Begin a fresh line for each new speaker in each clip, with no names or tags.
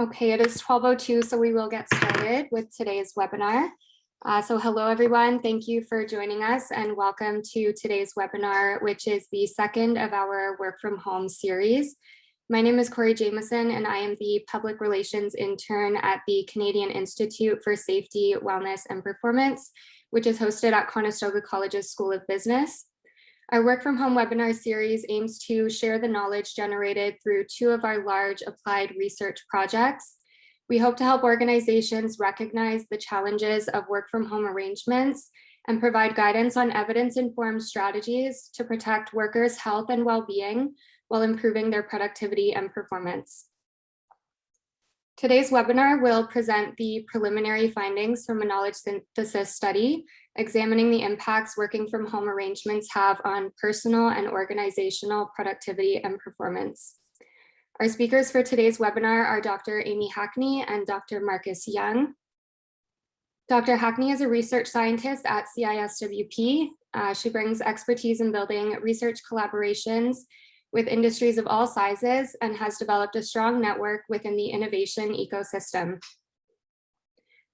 Okay, it is 12:02, so we will get started with today's webinar. So hello, everyone. Thank you for joining us and welcome to today's webinar, which is the second of our Work From Home series. My name is Corey Jameson, and I am the Public Relations Intern at the Canadian Institute for Safety, Wellness, and Performance, which is hosted at Conestoga College's School of Business. Our Work From Home webinar series aims to share the knowledge generated through two of our large applied research projects. We hope to help organizations recognize the challenges of work from home arrangements and provide guidance on evidence-informed strategies to protect workers' health and well-being while improving their productivity and performance. Today's webinar will present the preliminary findings from a knowledge synthesis study examining the impacts working from home arrangements have on personal and organizational productivity and performance. Our speakers for today's webinar are Dr. Amy Hackney and Dr. Marcus Young. Dr. Hackney is a research scientist at CISWP. She brings expertise in building research collaborations with industries of all sizes and has developed a strong network within the innovation ecosystem.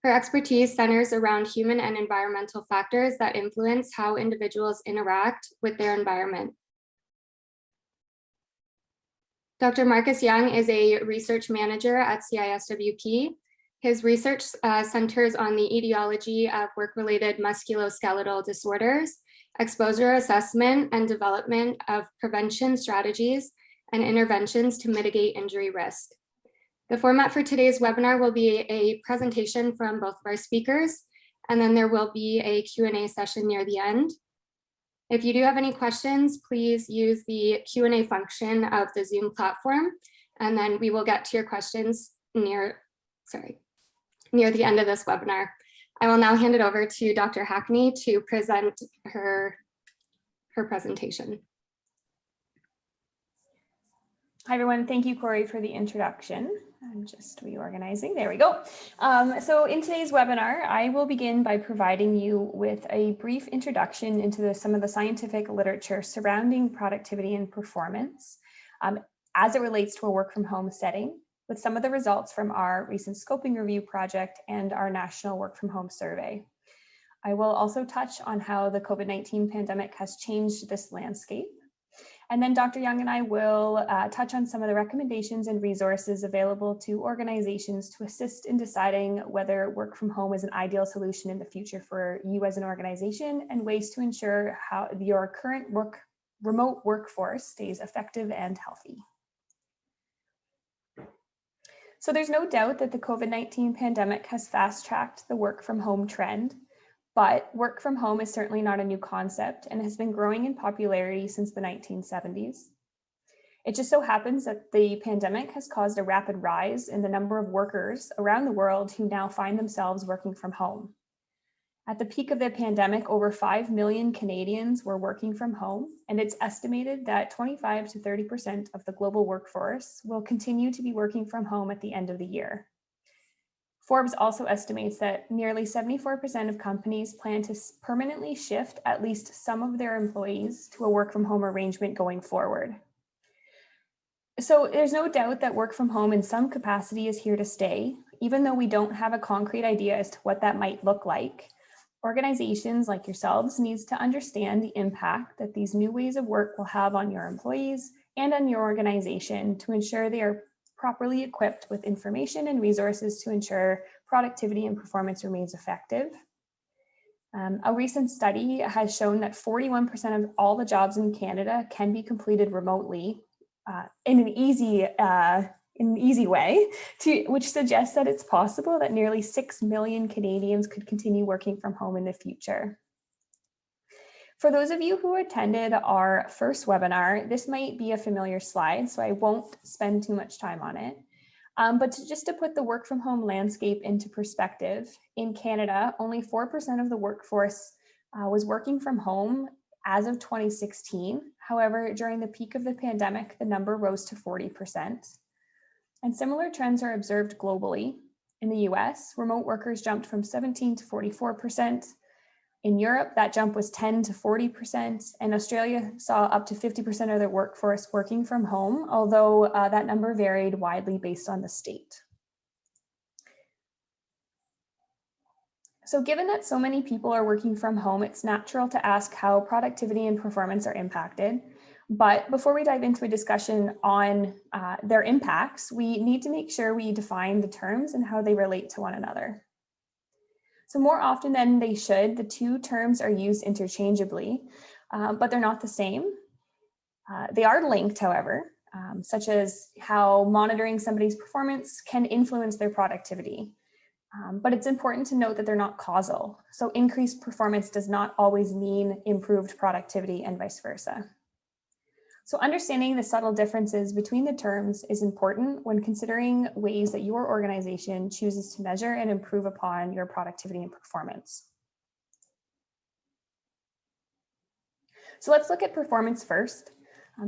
Her expertise centers around human and environmental factors that influence how individuals interact with their environment. Dr. Marcus Young is a research manager at CISWP. His research centers on the etiology of work-related musculoskeletal disorders, exposure assessment and development of prevention strategies and interventions to mitigate injury risk. The format for today's webinar will be a presentation from both of our speakers, and then there will be a Q&A session near the end. If you do have any questions, please use the Q&A function of the Zoom platform, and then we will get to your questions near the end of this webinar. I will now hand it over to Dr. Hackney to present her presentation.
Hi, everyone. Thank you, Corey, for the introduction. I'm just reorganizing. There we go. So in today's webinar, I will begin by providing you with a brief introduction into some of the scientific literature surrounding productivity and performance as it relates to a work from home setting, with some of the results from our recent scoping review project and our national work from home survey. I will also touch on how the COVID-19 pandemic has changed this landscape. And then Dr. Young and I will touch on some of the recommendations and resources available to organizations to assist in deciding whether work from home is an ideal solution in the future for you as an organization, and ways to ensure how your current remote workforce stays effective and healthy. So there's no doubt that the COVID-19 pandemic has fast-tracked the work from home trend, but work from home is certainly not a new concept and has been growing in popularity since the 1970s. It just so happens that the pandemic has caused a rapid rise in the number of workers around the world who now find themselves working from home. At the peak of the pandemic, over 5 million Canadians were working from home, and it's estimated that 25 to 30% of the global workforce will continue to be working from home at the end of the year. Forbes also estimates that nearly 74% of companies plan to permanently shift at least some of their employees to a work from home arrangement going forward. So there's no doubt that work from home in some capacity is here to stay, even though we don't have a concrete idea as to what that might look like. Organizations like yourselves needs to understand the impact that these new ways of work will have on your employees and on your organization to ensure they are properly equipped with information and resources to ensure productivity and performance remains effective. A recent study has shown that 41% of all the jobs in Canada can be completed remotely in an easy way, which suggests that it's possible that nearly 6 million Canadians could continue working from home in the future. For those of you who attended our first webinar, this might be a familiar slide, so I won't spend too much time on it. But just to put the work from home landscape into perspective, in Canada, only 4% of the workforce was working from home as of 2016. However, during the peak of the pandemic, the number rose to 40%. And similar trends are observed globally. In the US, remote workers jumped from 17 to 44%. In Europe, that jump was 10 to 40%, and Australia saw up to 50% of their workforce working from home, although that number varied widely based on the state. So given that so many people are working from home, it's natural to ask how productivity and performance are impacted. But before we dive into a discussion on their impacts, we need to make sure we define the terms and how they relate to one another. So more often than they should, the two terms are used interchangeably, but they're not the same. They are linked, however, such as how monitoring somebody's performance can influence their productivity. But it's important to note that they're not causal. So increased performance does not always mean improved productivity and vice versa. So understanding the subtle differences between the terms is important when considering ways that your organization chooses to measure and improve upon your productivity and performance. So let's look at performance first.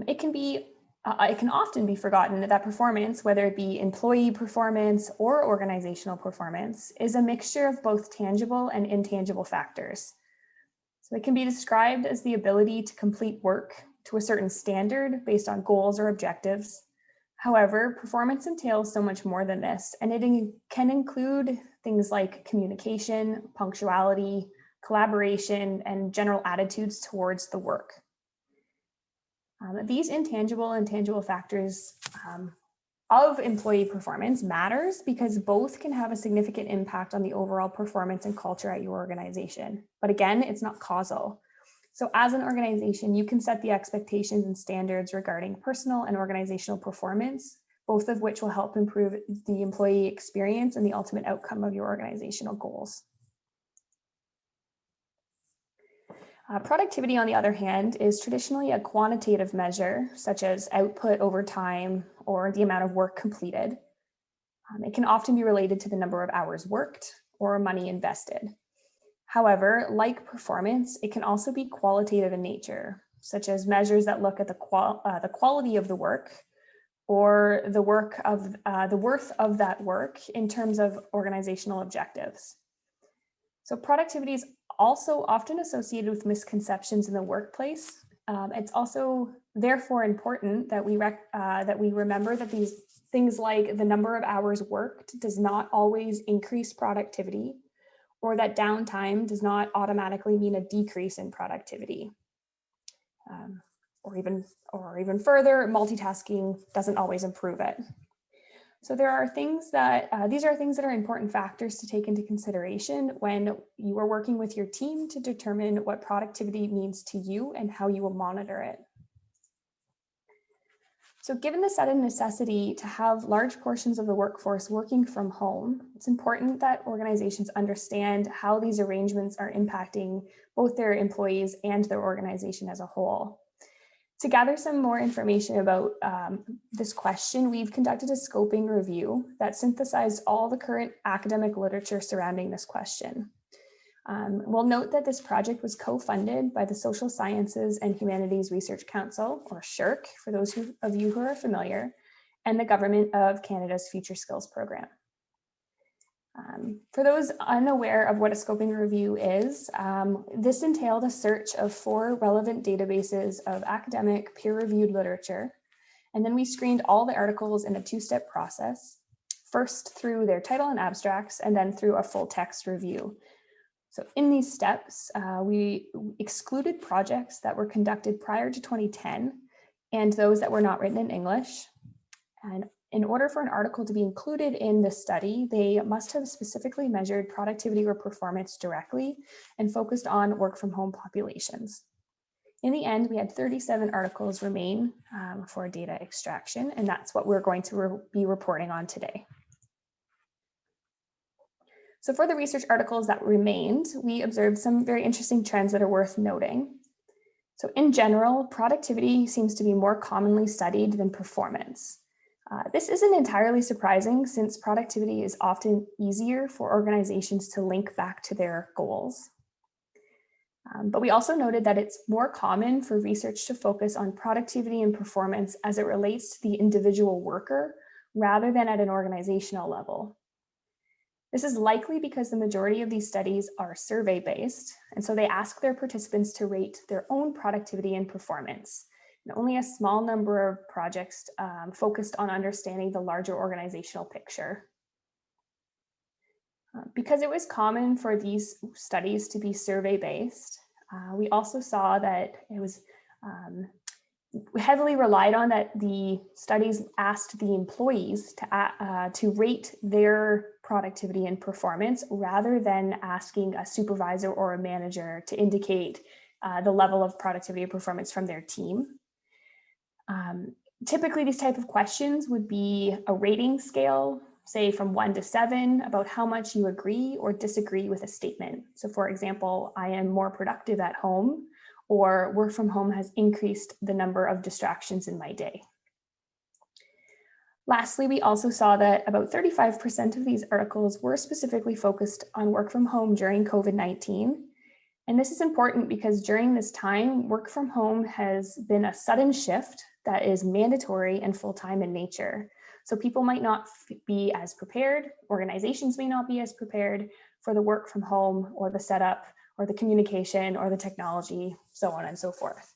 It can often be forgotten that performance, whether it be employee performance or organizational performance, is a mixture of both tangible and intangible factors. So it can be described as the ability to complete work to a certain standard based on goals or objectives. However, performance entails so much more than this, and it can include things like communication, punctuality, collaboration, and general attitudes towards the work. These intangible and tangible factors of employee performance matters because both can have a significant impact on the overall performance and culture at your organization. But again, it's not causal. So as an organization, you can set the expectations and standards regarding personal and organizational performance, both of which will help improve the employee experience and the ultimate outcome of your organizational goals. Productivity, on the other hand, is traditionally a quantitative measure, such as output over time or the amount of work completed. It can often be related to the number of hours worked or money invested. However, like performance, it can also be qualitative in nature, such as measures that look at the quality of the work or the worth of that work in terms of organizational objectives. So productivity is also often associated with misconceptions in the workplace. It's also therefore important that we remember that these things like the number of hours worked does not always increase productivity, or that downtime does not automatically mean a decrease in productivity. Or even further, multitasking doesn't always improve it. So these are things that are important factors to take into consideration when you are working with your team to determine what productivity means to you and how you will monitor it. So given the sudden necessity to have large portions of the workforce working from home, it's important that organizations understand how these arrangements are impacting both their employees and their organization as a whole. To gather some more information about this question, we've conducted a scoping review that synthesized all the current academic literature surrounding this question. We'll note that this project was co-funded by the Social Sciences and Humanities Research Council, or SSHRC, for those of you who are familiar, and the Government of Canada's Future Skills Program. For those unaware of what a scoping review is, this entailed a search of 4 relevant databases of academic peer-reviewed literature, and then we screened all the articles in a 2-step process, first through their title and abstracts, and then through a full text review. So in these steps, we excluded projects that were conducted prior to 2010 and those that were not written in English. And in order for an article to be included in the study, they must have specifically measured productivity or performance directly and focused on work from home populations. In the end, we had 37 articles remain for data extraction, and that's what we're going to be reporting on today. So for the research articles that remained, we observed some very interesting trends that are worth noting. So in general, productivity seems to be more commonly studied than performance. This isn't entirely surprising since productivity is often easier for organizations to link back to their goals. But we also noted that it's more common for research to focus on productivity and performance as it relates to the individual worker rather than at an organizational level. This is likely because the majority of these studies are survey-based, and so they ask their participants to rate their own productivity and performance. And only a small number of projects focused on understanding the larger organizational picture. Because it was common for these studies to be survey-based, we also saw that it was heavily relied on that the studies asked the employees to rate their productivity and performance rather than asking a supervisor or a manager to indicate the level of productivity or performance from their team. Typically, these type of questions would be a rating scale, say from 1 to 7, about how much you agree or disagree with a statement. So for example, I am more productive at home, or work from home has increased the number of distractions in my day. Lastly, we also saw that about 35% of these articles were specifically focused on work from home during COVID-19. And this is important because during this time, work from home has been a sudden shift that is mandatory and full-time in nature. So people might not be as prepared, organizations may not be as prepared for the work from home or the setup or the communication or the technology, so on and so forth.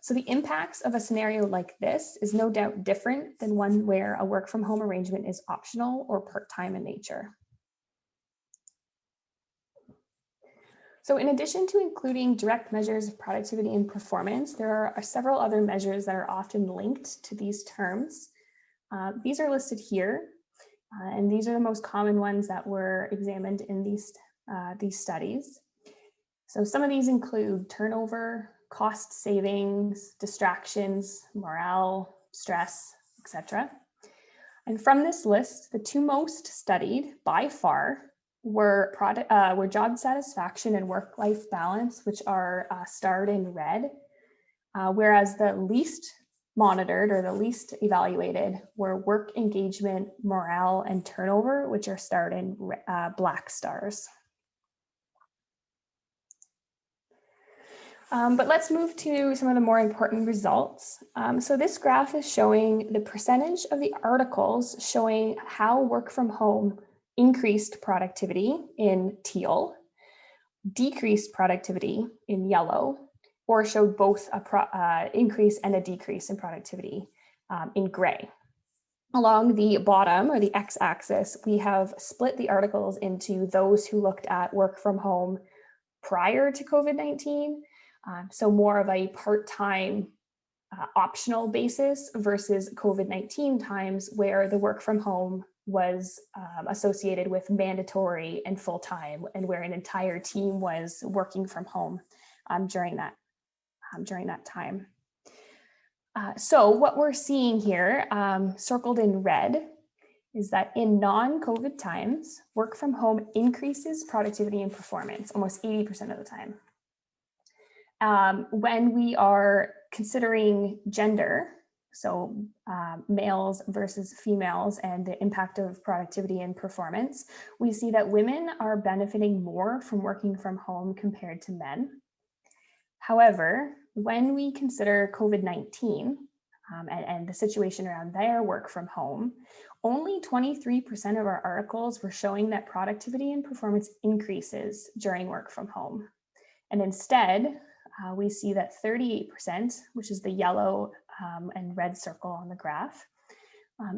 So the impacts of a scenario like this is no doubt different than one where a work from home arrangement is optional or part-time in nature. So in addition to including direct measures of productivity and performance, there are several other measures that are often linked to these terms. These are listed here, and these are the most common ones that were examined in these studies. So some of these include turnover, cost savings, distractions, morale, stress, etc. And from this list, the two most studied by far were job satisfaction and work-life balance, which are starred in red, whereas the least monitored or the least evaluated were work engagement, morale, and turnover, which are starred in black stars. But let's move to some of the more important results. So this graph is showing the percentage of the articles showing how work from home increased productivity in teal, decreased productivity in yellow, or showed both an increase and a decrease in productivity in gray. Along the bottom, or the x-axis, we have split the articles into those who looked at work from home prior to COVID-19, so more of a part-time optional basis versus COVID-19 times where the work from home was associated with mandatory and full-time, and where an entire team was working from home during that time. So what we're seeing here, circled in red, is that in non-COVID times, work from home increases productivity and performance almost 80% of the time. When we are considering gender, so males versus females and the impact of productivity and performance, we see that women are benefiting more from working from home compared to men. However, when we consider COVID-19 and the situation around their work from home, only 23% of our articles were showing that productivity and performance increases during work from home. And instead, we see that 38%, which is the yellow and red circle on the graph,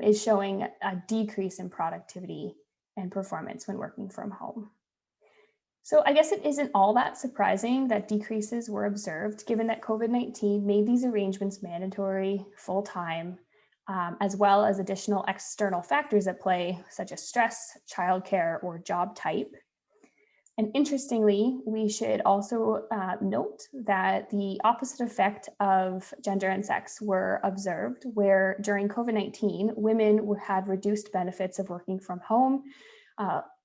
is showing a decrease in productivity and performance when working from home. So I guess it isn't all that surprising that decreases were observed, given that COVID-19 made these arrangements mandatory, full-time, as well as additional external factors at play, such as stress, childcare, or job type. And interestingly, we should also note that the opposite effect of gender and sex were observed, where during COVID-19, women had reduced benefits of working from home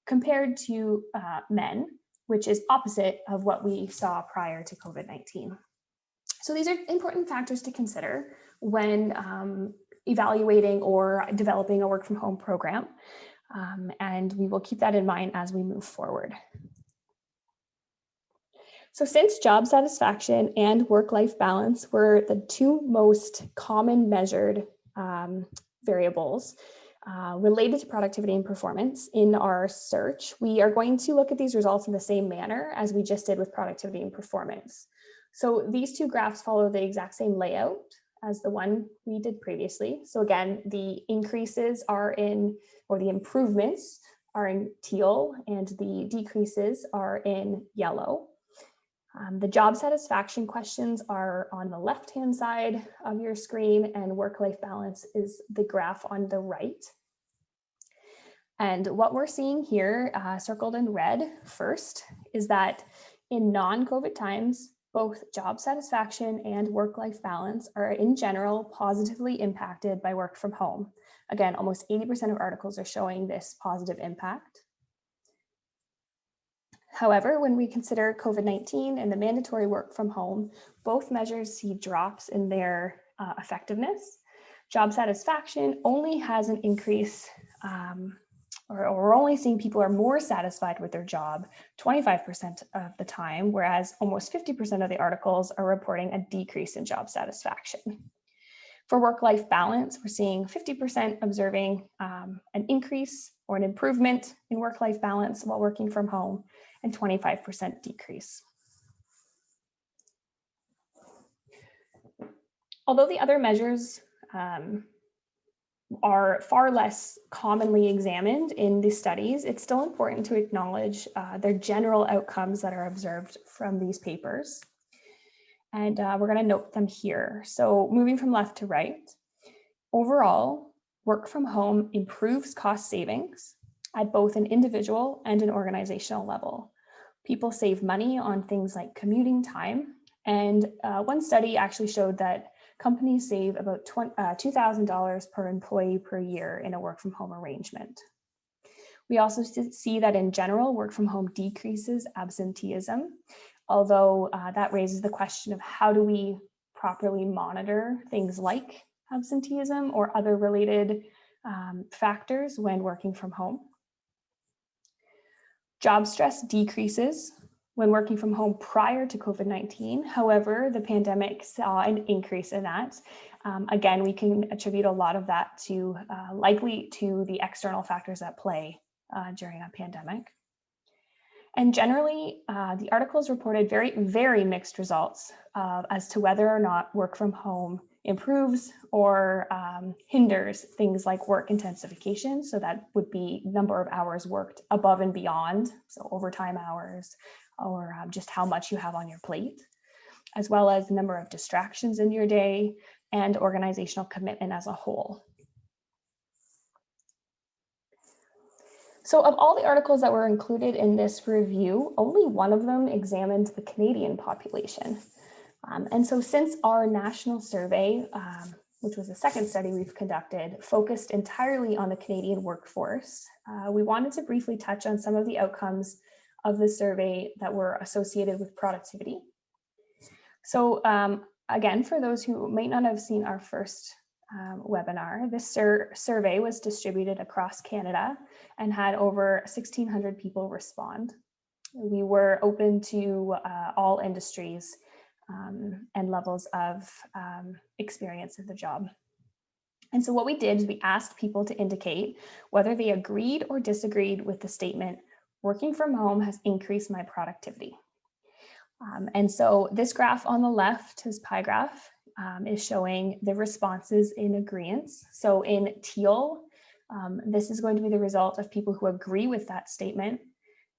compared to men, which is opposite of what we saw prior to COVID-19. So these are important factors to consider when evaluating or developing a work from home program. And we will keep that in mind as we move forward. So since job satisfaction and work-life balance were the two most common measured variables related to productivity and performance in our search, we are going to look at these results in the same manner as we just did with productivity and performance. So these two graphs follow the exact same layout as the one we did previously. So again, the increases are in, or the improvements are in teal and the decreases are in yellow. The job satisfaction questions are on the left-hand side of your screen, and work-life balance is the graph on the right. And what we're seeing here, circled in red first, is that in non-COVID times, both job satisfaction and work-life balance are in general positively impacted by work from home. Again, almost 80% of articles are showing this positive impact. However, when we consider COVID-19 and the mandatory work from home, both measures see drops in their effectiveness. Job satisfaction only has an increase, or we're only seeing people are more satisfied with their job 25% of the time, whereas almost 50% of the articles are reporting a decrease in job satisfaction. For work-life balance, we're seeing 50% observing an increase or an improvement in work-life balance while working from home, and 25% decrease. Although the other measures are far less commonly examined in the studies, it's still important to acknowledge their general outcomes that are observed from these papers. And we're going to note them here. So moving from left to right, overall, work from home improves cost savings at both an individual and an organizational level. People save money on things like commuting time. And one study actually showed that companies save about $2,000 per employee per year in a work from home arrangement. We also see that in general, work from home decreases absenteeism, although that raises the question of how do we properly monitor things like absenteeism or other related factors when working from home. Job stress decreases when working from home prior to COVID-19. However, the pandemic saw an increase in that. Again, we can attribute a lot of that to likely to the external factors at play during a pandemic. And generally, the articles reported very, very mixed results as to whether or not work from home improves or hinders things like work intensification. So that would be number of hours worked above and beyond, so overtime hours, or just how much you have on your plate, as well as the number of distractions in your day and organizational commitment as a whole. So of all the articles that were included in this review, only one of them examined the Canadian population. And so since our national survey, which was the second study we've conducted, focused entirely on the Canadian workforce, we wanted to briefly touch on some of the outcomes of the survey that were associated with productivity. So again, for those who might not have seen our first webinar, this survey was distributed across Canada and had over 1,600 people respond. We were open to all industries and levels of experience of the job. And so what we did is we asked people to indicate whether they agreed or disagreed with the statement, working from home has increased my productivity. And so this graph on the left, this pie graph, is showing the responses in agreement. So in teal, this is going to be the result of people who agree with that statement.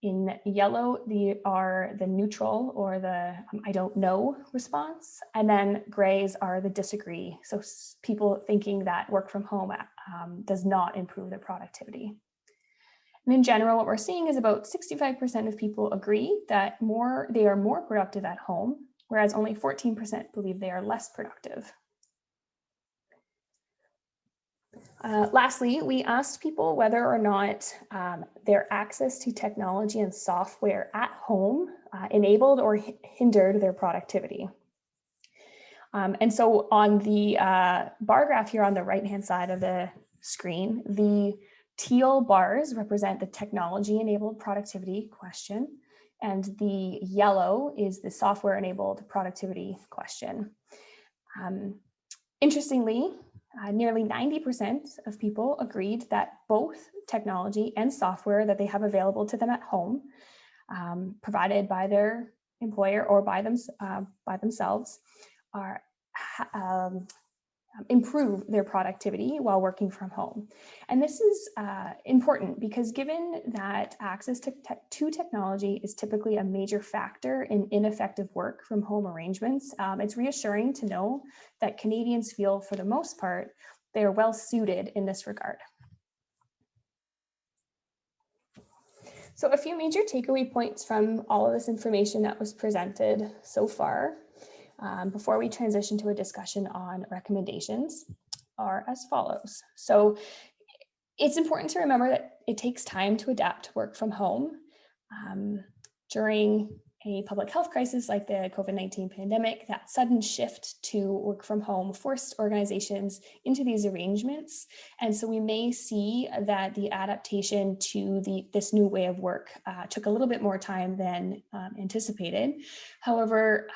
In yellow, are the neutral or the I don't know response. And then grays are the disagree. So people thinking that work from home does not improve their productivity. And in general, what we're seeing is about 65% of people agree that they are more productive at home, whereas only 14% believe they are less productive. Lastly, we asked people whether or not their access to technology and software at home enabled or hindered their productivity. And so on the bar graph here on the right-hand side of the screen, the teal bars represent the technology-enabled productivity question, and the yellow is the software-enabled productivity question. Interestingly, nearly 90% of people agreed that both technology and software that they have available to them at home, provided by their employer or by themselves, improve their productivity while working from home. And this is important because given that access to technology is typically a major factor in ineffective work from home arrangements, it's reassuring to know that Canadians feel, for the most part, they are well suited in this regard. So a few major takeaway points from all of this information that was presented so far, before we transition to a discussion on recommendations, are as follows. So it's important to remember that it takes time to adapt to work from home. During a public health crisis like the COVID-19 pandemic, that sudden shift to work from home forced organizations into these arrangements. And so we may see that the adaptation to this new way of work took a little bit more time than anticipated. However,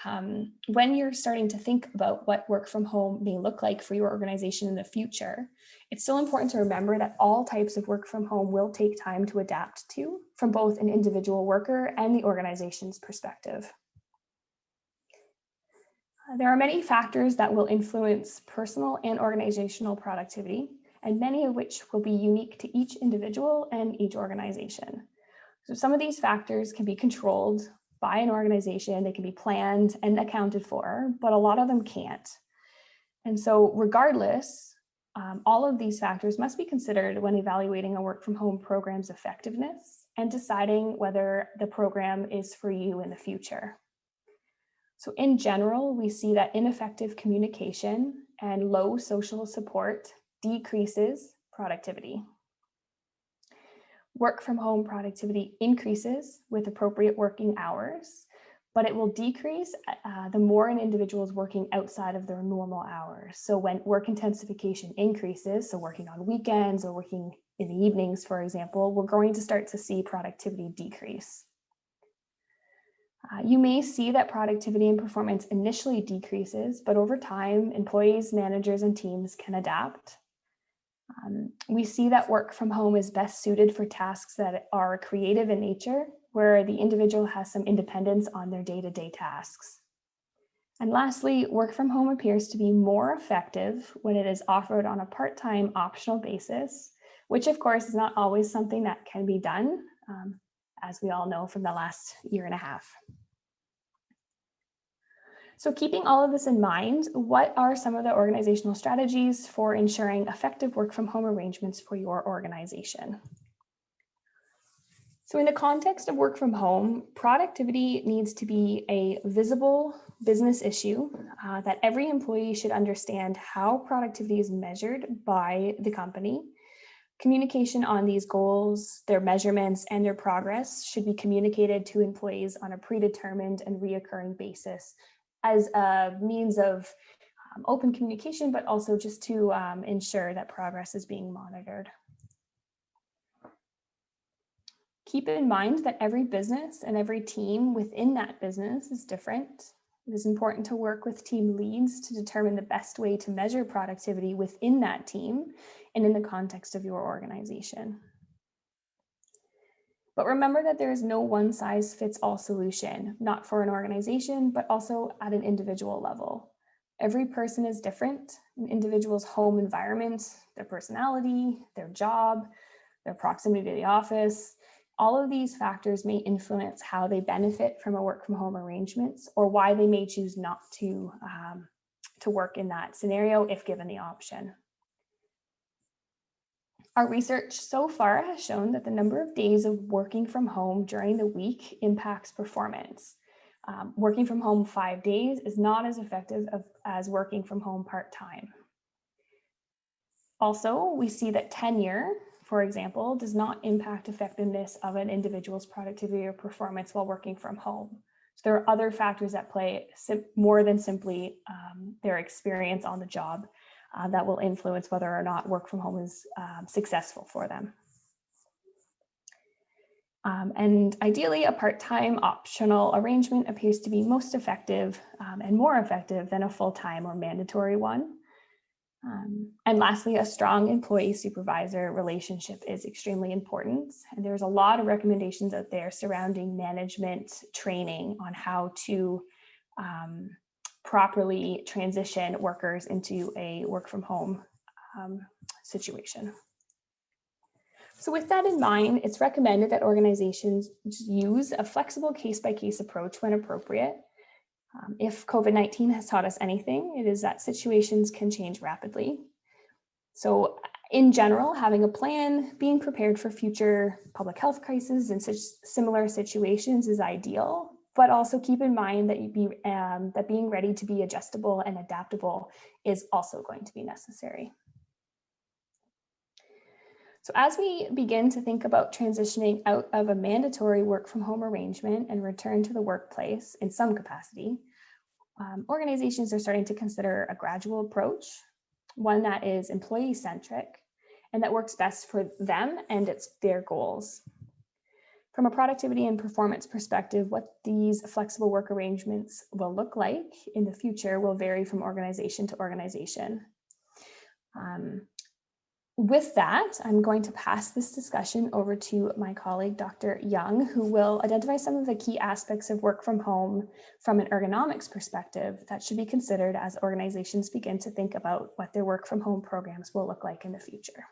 when you're starting to think about what work from home may look like for your organization in the future, it's still important to remember that all types of work from home will take time to adapt to from both an individual worker and the organization's perspective. There are many factors that will influence personal and organizational productivity, and many of which will be unique to each individual and each organization. So some of these factors can be controlled by an organization, they can be planned and accounted for, but a lot of them can't. And so regardless, all of these factors must be considered when evaluating a work from home program's effectiveness and deciding whether the program is for you in the future. So in general, we see that ineffective communication and low social support decreases productivity. Work from home productivity increases with appropriate working hours, but it will decrease the more an individual is working outside of their normal hours. So when work intensification increases, so working on weekends or working in the evenings, for example, we're going to start to see productivity decrease. You may see that productivity and performance initially decreases, but over time, employees, managers, and teams can adapt. We see that work from home is best suited for tasks that are creative in nature, where the individual has some independence on their day-to-day tasks. And lastly, work from home appears to be more effective when it is offered on a part-time optional basis, which of course is not always something that can be done, as we all know from the last year and a half. So keeping all of this in mind, what are some of the organizational strategies for ensuring effective work from home arrangements for your organization? So in the context of work from home, productivity needs to be a visible business issue that every employee should understand how productivity is measured by the company. Communication on these goals, their measurements, and their progress should be communicated to employees on a predetermined and reoccurring basis as a means of open communication, but also just to ensure that progress is being monitored. Keep in mind that every business and every team within that business is different. It is important to work with team leads to determine the best way to measure productivity within that team and in the context of your organization. But remember that there is no one-size-fits-all solution, not for an organization, but also at an individual level. Every person is different. An individual's home environment, their personality, their job, their proximity to the office, all of these factors may influence how they benefit from a work from home arrangements or why they may choose not to work in that scenario if given the option. Our research so far has shown that the number of days of working from home during the week impacts performance. Working from home 5 days is not as effective as working from home part-time. Also, we see that tenure, for example, does not impact effectiveness of an individual's productivity or performance while working from home. So there are other factors at play more than simply their experience on the job that will influence whether or not work from home is successful for them. And ideally, a part-time optional arrangement appears to be most effective and more effective than a full-time or mandatory one. And lastly, a strong employee-supervisor relationship is extremely important. And there's a lot of recommendations out there surrounding management training on how to properly transition workers into a work from home situation. So with that in mind, it's recommended that organizations use a flexible case-by-case approach when appropriate. If COVID-19 has taught us anything, it is that situations can change rapidly. So in general, having a plan, being prepared for future public health crises and such similar situations is ideal, but also keep in mind that that being ready to be adjustable and adaptable is also going to be necessary. So as we begin to think about transitioning out of a mandatory work from home arrangement and return to the workplace in some capacity, organizations are starting to consider a gradual approach, one that is employee-centric and that works best for them and their goals. From a productivity and performance perspective, what these flexible work arrangements will look like in the future will vary from organization to organization. With that, I'm going to pass this discussion over to my colleague, Dr. Young, who will identify some of the key aspects of work from home from an ergonomics perspective that should be considered as organizations begin to think about what their work from home programs will look like in the future.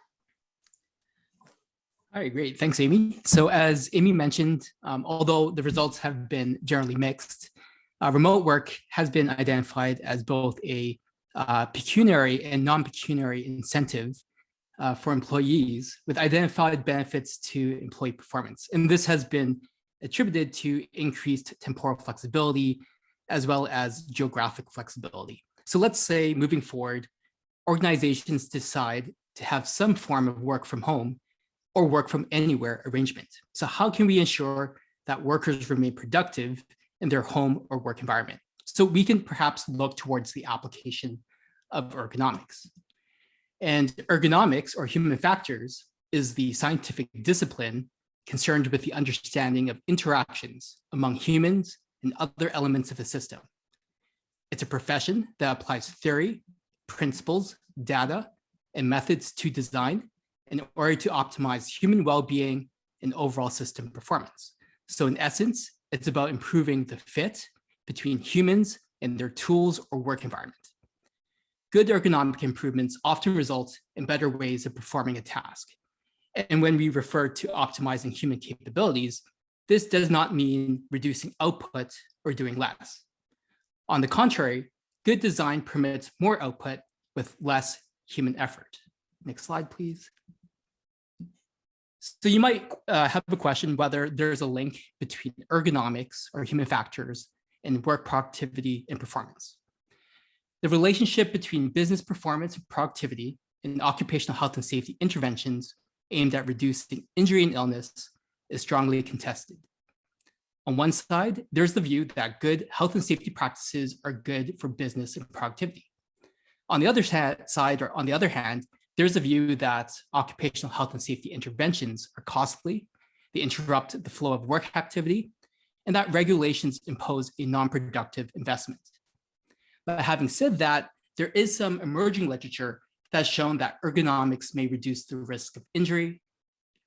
All right, great. Thanks, Amy. So as Amy mentioned, although the results have been generally mixed, remote work has been identified as both a pecuniary and non-pecuniary incentive for employees with identified benefits to employee performance. And this has been attributed to increased temporal flexibility as well as geographic flexibility. So let's say moving forward, organizations decide to have some form of work from home or work from anywhere arrangement. So how can we ensure that workers remain productive in their home or work environment? So we can perhaps look towards the application of ergonomics. And ergonomics, or human factors, is the scientific discipline concerned with the understanding of interactions among humans and other elements of a system. It's a profession that applies theory, principles, data, and methods to design in order to optimize human well-being and overall system performance. So in essence, it's about improving the fit between humans and their tools or work environment. Good ergonomic improvements often result in better ways of performing a task. And when we refer to optimizing human capabilities, this does not mean reducing output or doing less. On the contrary, good design permits more output with less human effort. Next slide, please. So you might have a question whether there's a link between ergonomics or human factors and work productivity and performance. The relationship between business performance and productivity and occupational health and safety interventions aimed at reducing injury and illness is strongly contested. On one side, there's the view that good health and safety practices are good for business and productivity. On the other side, or on the other hand, there's a view that occupational health and safety interventions are costly, they interrupt the flow of work activity, and that regulations impose a non-productive investment. But having said that, there is some emerging literature that's shown that ergonomics may reduce the risk of injury,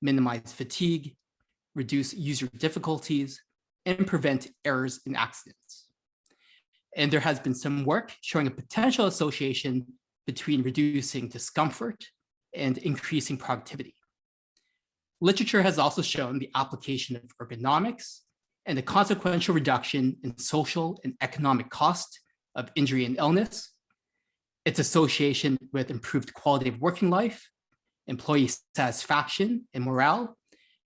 minimize fatigue, reduce user difficulties, and prevent errors and accidents. And there has been some work showing a potential association between reducing discomfort and increasing productivity. Literature has also shown the application of ergonomics and the consequential reduction in social and economic cost of injury and illness, its association with improved quality of working life, employee satisfaction and morale,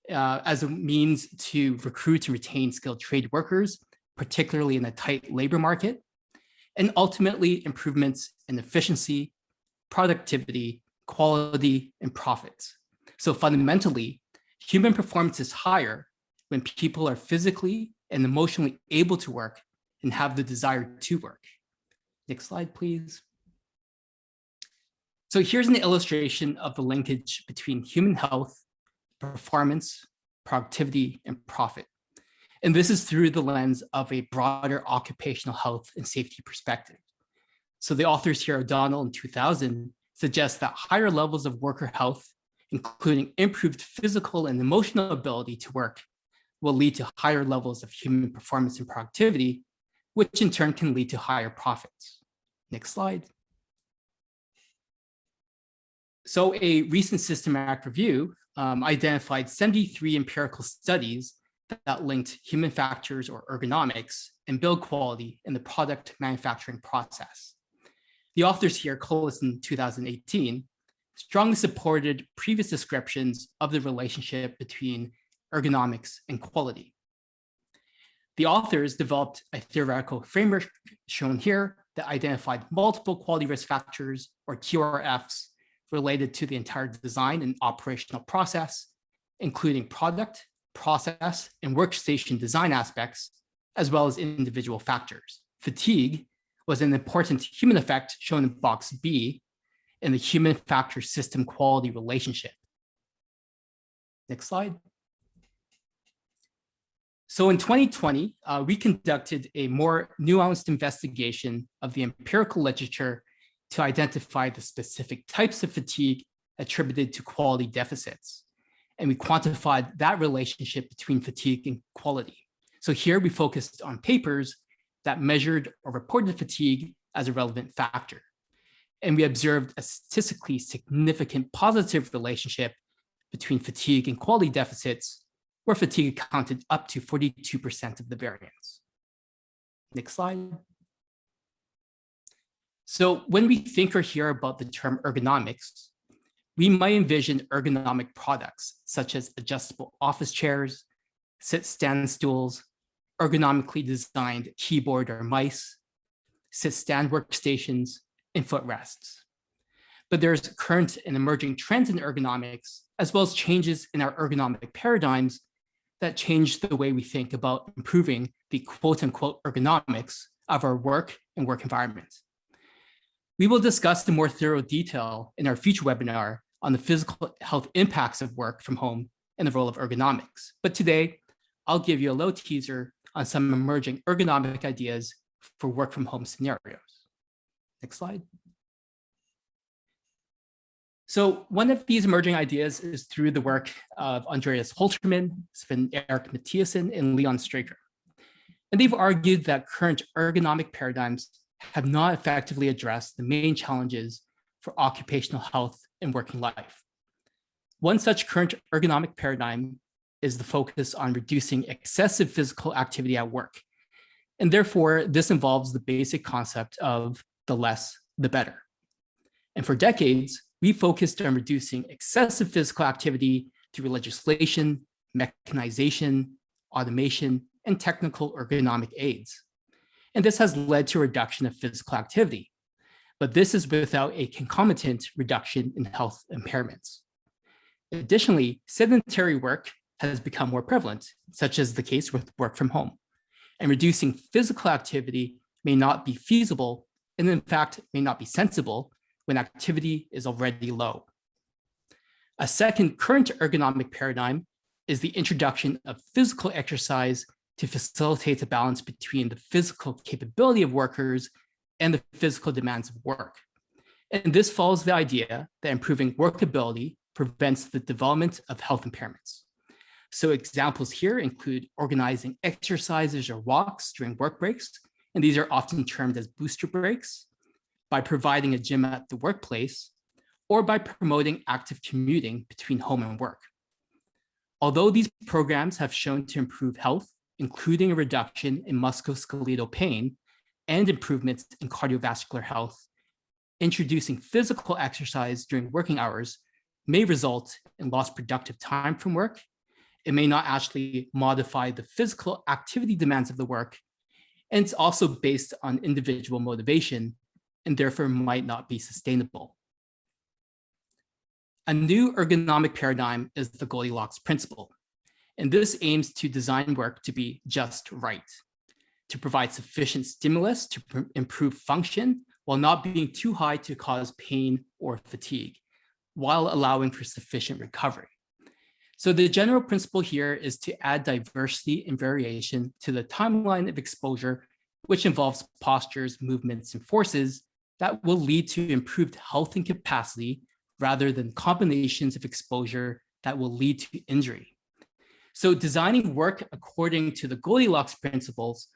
as a means to recruit and retain skilled trade workers, particularly in a tight labor market, and ultimately improvements in efficiency, productivity, quality, and profits. So fundamentally, human performance is higher when people are physically and emotionally able to work and have the desire to work. Next slide, please. So here's an illustration of the linkage between human health, performance, productivity, and profit. And this is through the lens of a broader occupational health and safety perspective. So the authors here, O'Donnell in 2000, suggest that higher levels of worker health, including improved physical and emotional ability to work, will lead to higher levels of human performance and productivity, which in turn can lead to higher profits. Next slide. So a recent systematic review identified 73 empirical studies that linked human factors or ergonomics and build quality in the product manufacturing process. The authors here, coalesced in 2018, strongly supported previous descriptions of the relationship between ergonomics and quality. The authors developed a theoretical framework shown here that identified multiple quality risk factors, or QRFs, related to the entire design and operational process, including product, process, and workstation design aspects, as well as individual factors. Fatigue was an important human effect shown in box B in the human factor system quality relationship. Next slide. So in 2020, we conducted a more nuanced investigation of the empirical literature to identify the specific types of fatigue attributed to quality deficits. And we quantified that relationship between fatigue and quality. So here we focused on papers that measured or reported fatigue as a relevant factor. And we observed a statistically significant positive relationship between fatigue and quality deficits, where fatigue accounted up to 42% of the variance. Next slide. So when we think or hear about the term ergonomics, we might envision ergonomic products such as adjustable office chairs, sit-stand stools, ergonomically designed keyboard or mice, sit-stand workstations, and footrests. But there's current and emerging trends in ergonomics, as well as changes in our ergonomic paradigms that change the way we think about improving the quote-unquote ergonomics of our work and work environment. We will discuss in more thorough detail in our future webinar on the physical health impacts of work from home and the role of ergonomics. But today, I'll give you a little teaser on some emerging ergonomic ideas for work from home scenarios. Next slide. So one of these emerging ideas is through the work of Andreas Holterman, Sven-Erik Mathiasen, and Leon Straker. And they've argued that current ergonomic paradigms have not effectively addressed the main challenges for occupational health and working life. One such current ergonomic paradigm is the focus on reducing excessive physical activity at work. And therefore, this involves the basic concept of the less, the better. And for decades, we focused on reducing excessive physical activity through legislation, mechanization, automation, and technical ergonomic aids. And this has led to a reduction of physical activity. But this is without a concomitant reduction in health impairments. Additionally, sedentary work has become more prevalent, such as the case with work from home. And reducing physical activity may not be feasible, and in fact, may not be sensible when activity is already low. A second current ergonomic paradigm is the introduction of physical exercise to facilitate a balance between the physical capability of workers and the physical demands of work. And this follows the idea that improving workability prevents the development of health impairments. So examples here include organizing exercises or walks during work breaks, and these are often termed as booster breaks, by providing a gym at the workplace, or by promoting active commuting between home and work. Although these programs have shown to improve health, including a reduction in musculoskeletal pain and improvements in cardiovascular health, introducing physical exercise during working hours may result in lost productive time from work. It may not actually modify the physical activity demands of the work, and it's also based on individual motivation and therefore might not be sustainable. A new ergonomic paradigm is the Goldilocks principle. And this aims to design work to be just right, to provide sufficient stimulus to improve function while not being too high to cause pain or fatigue, while allowing for sufficient recovery. So the general principle here is to add diversity and variation to the timeline of exposure, which involves postures, movements, and forces that will lead to improved health and capacity rather than combinations of exposure that will lead to injury. So designing work according to the Goldilocks principles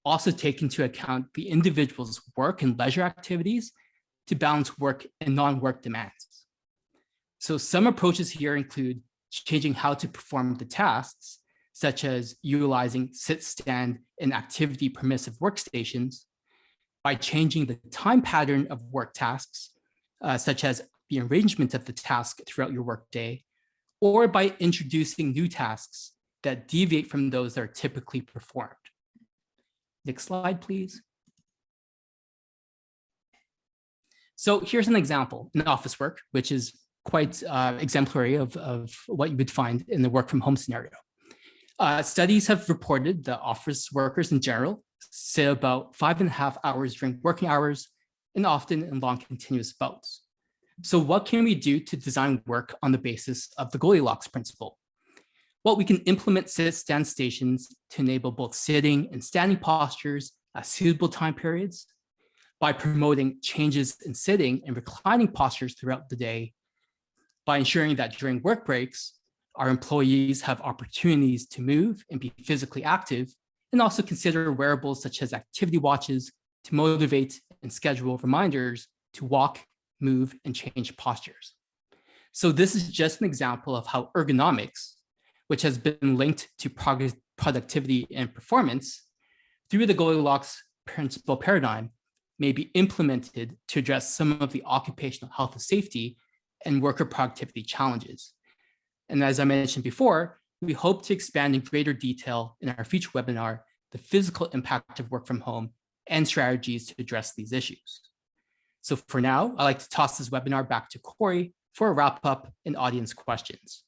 also take into account the individual's work and leisure activities to balance work and non-work demands. So some approaches here include changing how to perform the tasks, such as utilizing sit, stand, and activity permissive workstations, by changing the time pattern of work tasks, such as the arrangement of the task throughout your workday, or by introducing new tasks that deviate from those that are typically performed. Next slide, please. So here's an example in office work, which is quite exemplary of what you would find in the work from home scenario. Studies have reported that office workers in general sit about 5.5 hours during working hours and often in long continuous bouts. So what can we do to design work on the basis of the Goldilocks principle? Well, we can implement sit-stand stations to enable both sitting and standing postures at suitable time periods, by promoting changes in sitting and reclining postures throughout the day, by ensuring that during work breaks, our employees have opportunities to move and be physically active, and also consider wearables such as activity watches to motivate and schedule reminders to walk, move, and change postures. So this is just an example of how ergonomics, which has been linked to productivity and performance through the Goldilocks principle paradigm, may be implemented to address some of the occupational health and safety and worker productivity challenges. And as I mentioned before, we hope to expand in greater detail in our future webinar the physical impact of work from home and strategies to address these issues. So for now, I'd like to toss this webinar back to Corey for a wrap up and audience questions.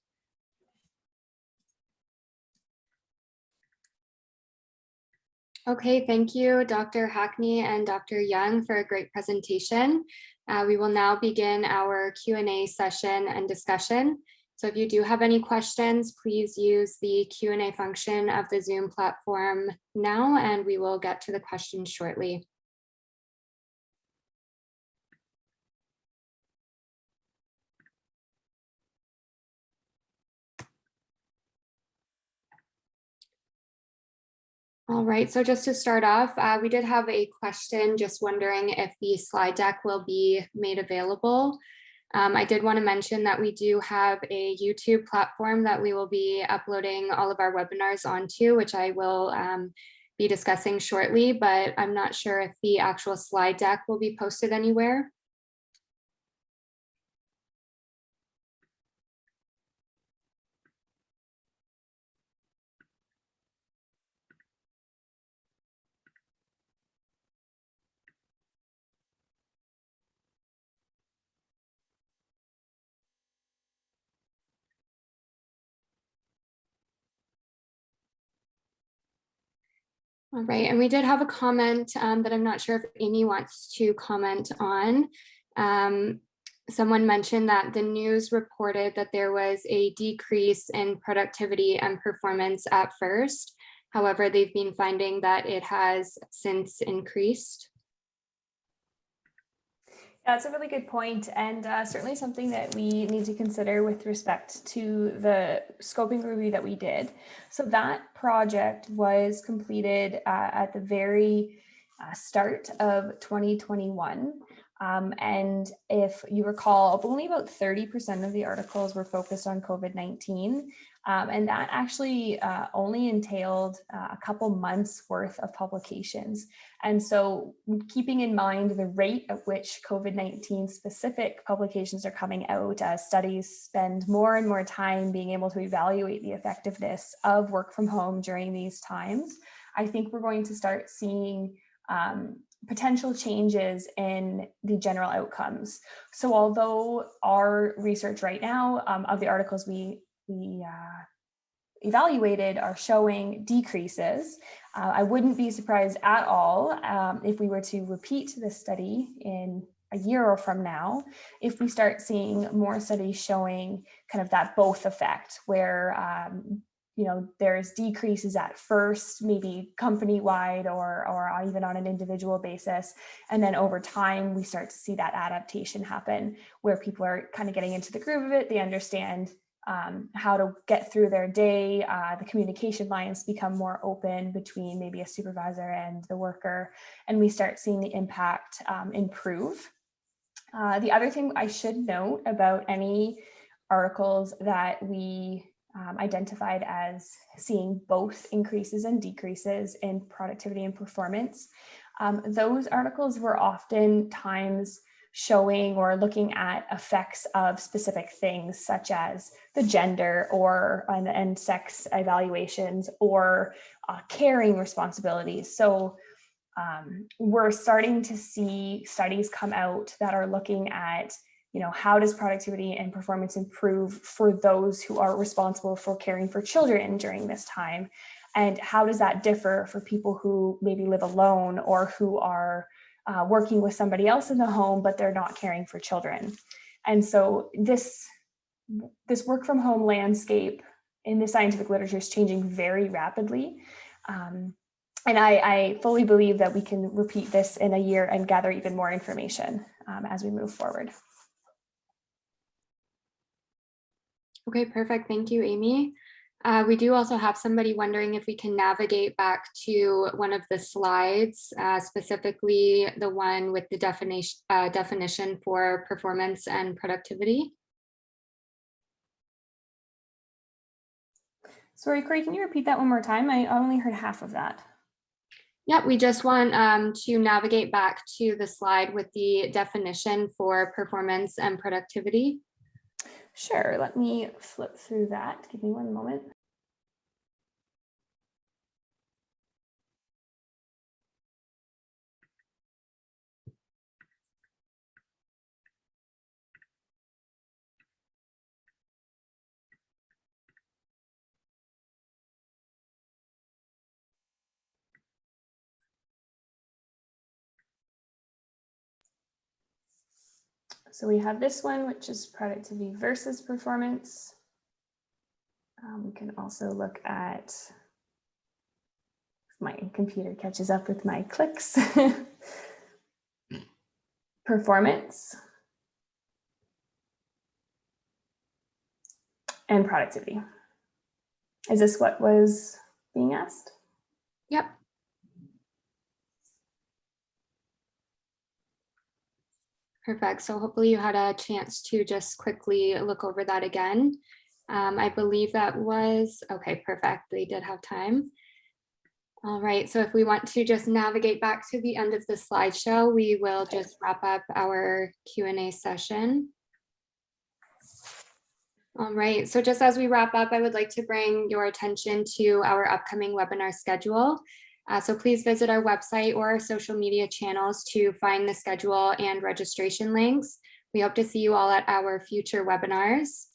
Okay, thank you, Dr. Hackney and Dr. Young, for a great presentation. We will now begin our Q&A session and discussion. So if you do have any questions, please use the Q&A function of the Zoom platform now, and we will get to the questions shortly. All right, so just to start off, we did have a question just wondering if the slide deck will be made available. I did want to mention that we do have a YouTube platform that we will be uploading all of our webinars onto, which I will be discussing shortly, but I'm not sure if the actual slide deck will be posted anywhere. All right, and we did have a comment that I'm not sure if Amy wants to comment on. Someone mentioned that the news reported that there was a decrease in productivity and performance at first. However, they've been finding that it has since increased.
That's a really good point, and certainly something that we need to consider with respect to the scoping review that we did. So that project was completed at the very start of 2021. And if you recall, only about 30% of the articles were focused on COVID-19. And that actually only entailed a couple months worth of publications. And so keeping in mind the rate at which COVID-19 specific publications are coming out, as studies spend more and more time being able to evaluate the effectiveness of work from home during these times, I think we're going to start seeing potential changes in the general outcomes. So although our research right now of the articles we evaluated are showing decreases, I wouldn't be surprised at all if we were to repeat this study in a year or from now, if we start seeing more studies showing kind of that both effect, where you know, there's decreases at first, maybe company-wide or even on an individual basis. And then over time, we start to see that adaptation happen where people are kind of getting into the groove of it. They understand how to get through their day. The communication lines become more open between maybe a supervisor and the worker, and we start seeing the impact improve. The other thing I should note about any articles that we identified as seeing both increases and decreases in productivity and performance, those articles were oftentimes showing or looking at effects of specific things such as the gender or and sex evaluations or caring responsibilities. So we're starting to see studies come out that are looking at, how does productivity and performance improve for those who are responsible for caring for children during this time? And how does that differ for people who maybe live alone or who are working with somebody else in the home, but they're not caring for children? And so this work from home landscape in the scientific literature is changing very rapidly. And I fully believe that we can repeat this in a year and gather even more information as we move forward.
Okay, perfect. Thank you, Amy. We do also have somebody wondering if we can navigate back to one of the slides, specifically the one with the definition for performance and productivity.
Sorry, Corey, can you repeat that one more time? I only heard half of that.
Yeah, we just want to navigate back to the slide with the definition for performance and productivity.
Sure, let me flip through that. Give me one moment. So we have this one, which is productivity versus performance. We can also look at, if my computer catches up with my clicks, performance and productivity. Is this what was being asked?
Yep. Perfect. So hopefully you had a chance to just quickly look over that again. I believe that was, okay, perfect. They did have time. All right, so if we want to just navigate back to the end of the slideshow, we will just wrap up our Q&A session. All right, so just as we wrap up, I would like to bring your attention to our upcoming webinar schedule. So please visit our website or our social media channels to find the schedule and registration links. We hope to see you all at our future webinars.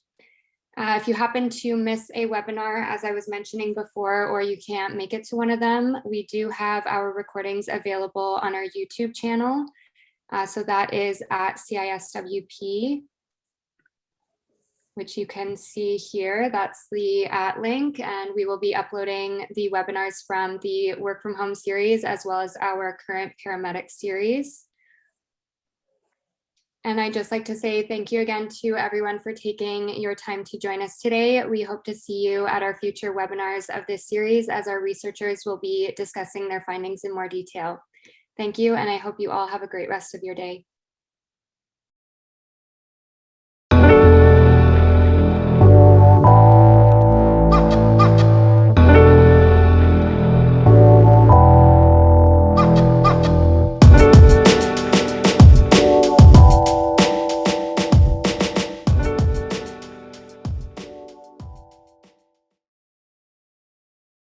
If you happen to miss a webinar, as I was mentioning before, or you can't make it to one of them, we do have our recordings available on our YouTube channel. So that is at CISWP, which you can see here. That's the link, and we will be uploading the webinars from the Work From Home series, as well as our current paramedic series. And I'd just like to say thank you again to everyone for taking your time to join us today. We hope to see you at our future webinars of this series, as our researchers will be discussing their findings in more detail. Thank you, and I hope you all have a great rest of your day.